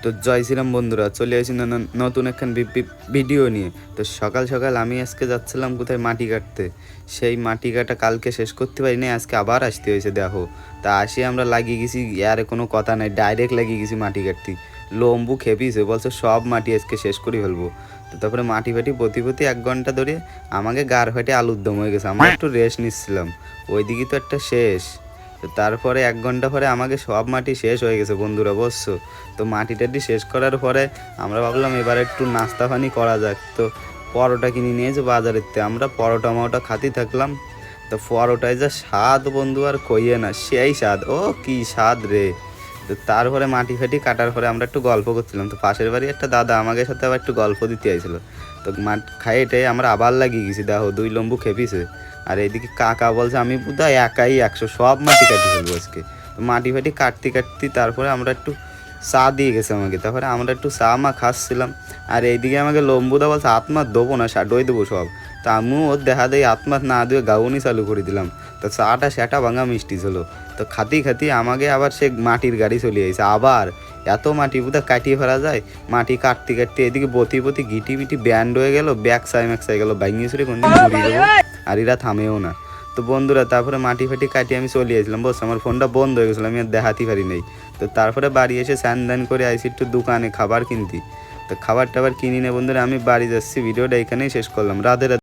তো জয় শ্রীরাম বন্ধুরা, চলে আসি নতুন একখান ভিডিও নিয়ে। তো সকাল সকাল আমি আজকে যাচ্ছিলাম কোথায় মাটি কাটতে। সেই মাটি কাটা কালকে শেষ করতে পারিনি, আজকে আবার আসতে হয়েছে দেখো। তা আসি আমরা লাগিয়ে গেছি, আর কোনো কথা নাই, ডাইরেক্ট লাগিয়ে গেছি মাটি কাটতে। লম্বু খেপিছে, বলছে সব মাটি আজকে শেষ করে ফেলবো। তো তারপরে মাটি ফাটি প্রতি 1 ঘন্টা ধরে আমাকে গার ফাটে আলুর দম হয়ে গেছে। আমরা একটু রেস্ট নিচ্ছিলাম, ওইদিকে তো একটা শেষ। তো তারপরে 1 ঘন্টা পরে আমাকে সব মাটি শেষ হয়ে গেছে বন্ধুরা, বুঝছো। তো মাটি টাটি শেষ করার পরে আমরা ভাবলাম এবার একটু নাস্তা পানি করা যাক। তো পরোটা কিনে নিয়েছে বাজারের থেকে, আমরা পরোটা মরোটা খাতেই থাকলাম। তো পরোটায় যা স্বাদ বন্ধু, আর কইয়ে না, সেই স্বাদ, ও কি স্বাদ রে। তো তারপরে মাটি ফাটি কাটার পরে আমরা একটু গল্প করছিলাম। তো পাশের বাড়ি একটা দাদা আমাদের সাথে আবার একটু গল্প দিতে আইছিল। তো খাই এটাই আমরা আবার লাগিয়ে গেছি দেখো, 2 লম্বু খেপিছে। আর এইদিকে কাকা বলছে আমি বোধহয় একাই 100 সব মাটি কাটি ফেলবো আজকে। তো মাটি ফাটি কাটতে তারপরে আমরা একটু চা দিয়ে গেছে আমাকে, তারপরে আমরা একটু চা খাচ্ছিলাম। আর এইদিকে আমাকে লম্বুদা বলছে আত্মার দেবো না, শাডোই দেবো সব। তা আমিও ওর দেখা দেয় আত্মার না দিয়ে গাউনি চালু করে দিলাম। তো চাটা সেটা ভাঙা মিষ্টি ছিল। তো খাতি আমাকে আবার সে মাটির গাড়ি চলে আসছে আবার। এত মাটি বোধহয় কাটিয়ে ফেলা যায়। মাটি কাটতে এদিকে বতি গিটি মিটি ব্যান্ড হয়ে গেল, ম্যাকসাই গেল, ভাঙিয়ে চুরি কোনদিন ঘুরিয়ে দেবো। আর এরা থামেও না। তো বন্ধুরা তারপরে মাটি ফাটি কাটিয়ে আমি চলে আসলাম, বস আমার ফোনটা বন্ধ হয়ে গেছিলো, আমি আর দেখাতে পারি নাই। তো তারপরে বাড়ি এসে স্যান করে আইসি একটু দোকানে খাবার কিনতি। তো খাবার টাবার কিনি নে বন্ধুরা, আমি বাড়ি যাচ্ছি। ভিডিওটা এখানেই শেষ করলাম। রাধে রাধে।